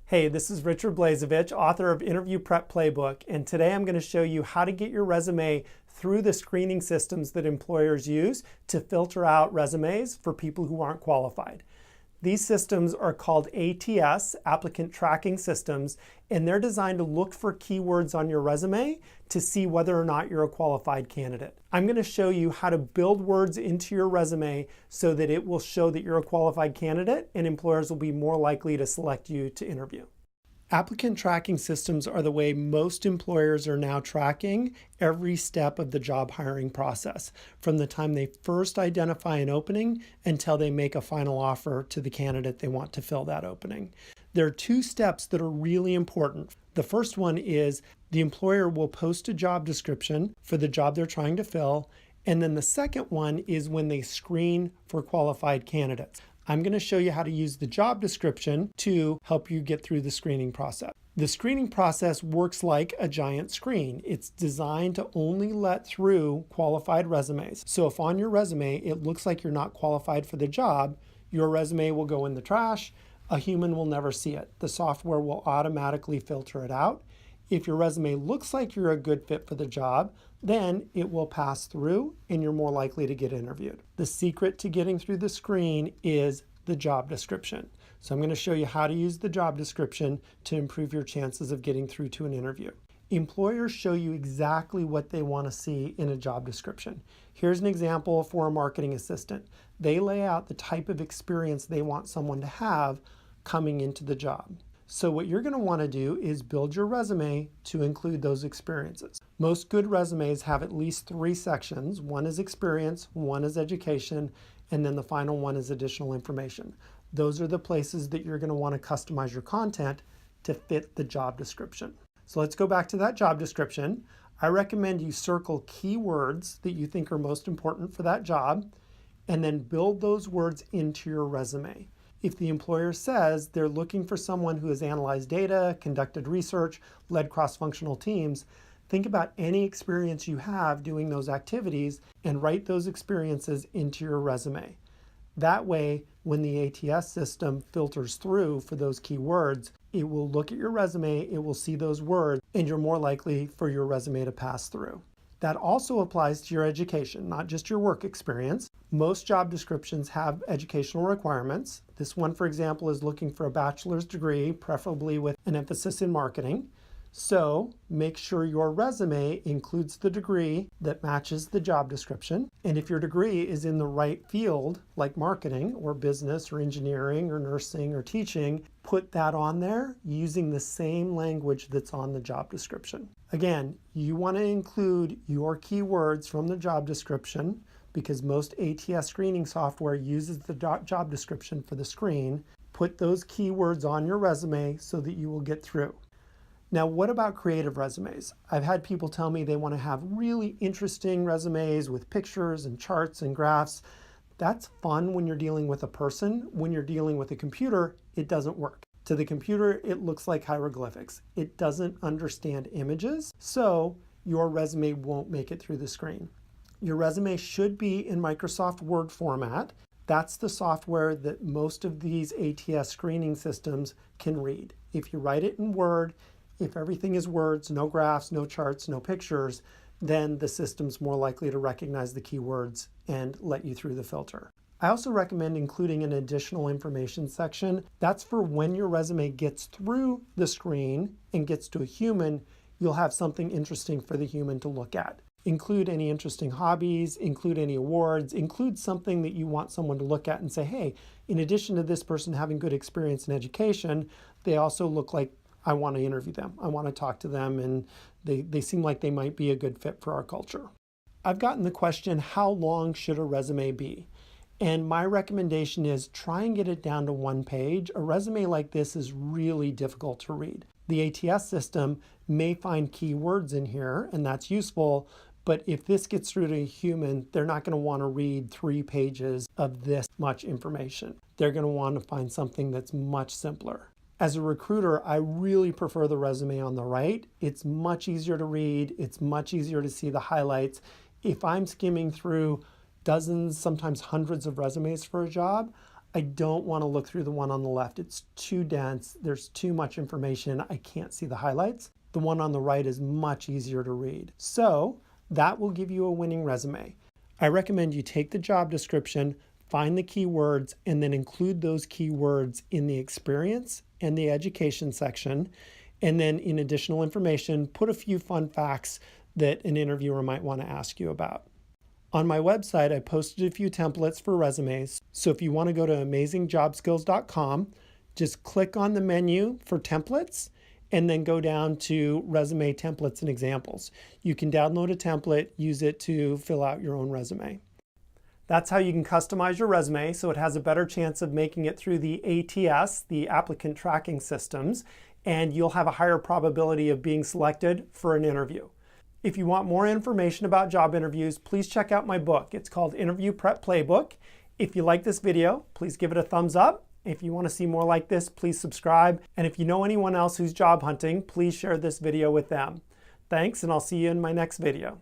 Hey, this is Richard Blazevich, author of Interview Prep Playbook, and today I'm going to show you how to get your resume through the screening systems that employers use to filter out resumes for people who aren't qualified. These systems are called ATS, Applicant Tracking Systems, and they're designed to look for keywords on your resume to see whether or not you're a qualified candidate. I'm going to show you how to build words into your resume so that it will show that you're a qualified candidate and employers will be more likely to select you to interview. Applicant tracking systems are the way most employers are now tracking every step of the job hiring process, from the time they first identify an opening until they make a final offer to the candidate they want to fill that opening. There are two steps that are really important. The first one is the employer will post a job description for the job they're trying to fill, and then the second one is when they screen for qualified candidates. I'm going to show you how to use the job description to help you get through the screening process. The screening process works like a giant screen. It's designed to only let through qualified resumes. So if on your resume it looks like you're not qualified for the job, your resume will go in the trash. A human will never see it. The software will automatically filter it out. If your resume looks like you're a good fit for the job, then it will pass through and you're more likely to get interviewed. The secret to getting through the screen is the job description. So I'm going to show you how to use the job description to improve your chances of getting through to an interview. Employers show you exactly what they want to see in a job description. Here's an example for a marketing assistant. They lay out the type of experience they want someone to have coming into the job. So what you're going to want to do is build your resume to include those experiences. Most good resumes have at least 3 sections. One is experience, one is education, and then the final one is additional information. Those are the places that you're going to want to customize your content to fit the job description. So let's go back to that job description. I recommend you circle keywords that you think are most important for that job, and then build those words into your resume. If the employer says they're looking for someone who has analyzed data, conducted research, led cross-functional teams, think about any experience you have doing those activities and write those experiences into your resume. That way, when the ATS system filters through for those keywords, it will look at your resume, it will see those words, and you're more likely for your resume to pass through. That also applies to your education, not just your work experience. Most job descriptions have educational requirements. This one, for example, is looking for a bachelor's degree, preferably with an emphasis in marketing. So make sure your resume includes the degree that matches the job description. And if your degree is in the right field, like marketing or business or engineering or nursing or teaching, put that on there using the same language that's on the job description. Again, you want to include your keywords from the job description because most ATS screening software uses the job description for the screen. Put those keywords on your resume so that you will get through. Now, what about creative resumes? I've had people tell me they want to have really interesting resumes with pictures and charts and graphs. That's fun when you're dealing with a person. When you're dealing with a computer, it doesn't work. To the computer, it looks like hieroglyphics. It doesn't understand images, so your resume won't make it through the screen. Your resume should be in Microsoft Word format. That's the software that most of these ATS screening systems can read. If you write it in Word, if everything is words, no graphs, no charts, no pictures, then the system's more likely to recognize the keywords and let you through the filter. I also recommend including an additional information section. That's for when your resume gets through the screen and gets to a human, you'll have something interesting for the human to look at. Include any interesting hobbies, include any awards, include something that you want someone to look at and say, hey, in addition to this person having good experience in education, they also look like I want to interview them. I want to talk to them and they seem like they might be a good fit for our culture. I've gotten the question, how long should a resume be? And my recommendation is try and get it down to 1 page. A resume like this is really difficult to read. The ATS system may find keywords in here and that's useful, but if this gets through to a human, they're not going to want to read 3 pages of this much information. They're going to want to find something that's much simpler. As a recruiter, I really prefer the resume on the right. It's much easier to read. It's much easier to see the highlights. If I'm skimming through dozens, sometimes hundreds of resumes for a job, I don't want to look through the one on the left. It's too dense. There's too much information. I can't see the highlights. The one on the right is much easier to read. So that will give you a winning resume. I recommend you take the job description, find the keywords, and then include those keywords in the experience and the education section. And then in additional information, put a few fun facts that an interviewer might want to ask you about. On my website, I posted a few templates for resumes. So if you want to go to AmazingJobSkills.com, just click on the menu for templates and then go down to resume templates and examples. You can download a template, use it to fill out your own resume. That's how you can customize your resume so it has a better chance of making it through the ATS, the Applicant Tracking Systems, and you'll have a higher probability of being selected for an interview. If you want more information about job interviews, please check out my book. It's called Interview Prep Playbook. If you like this video, please give it a thumbs up. If you want to see more like this, please subscribe. And if you know anyone else who's job hunting, please share this video with them. Thanks, and I'll see you in my next video.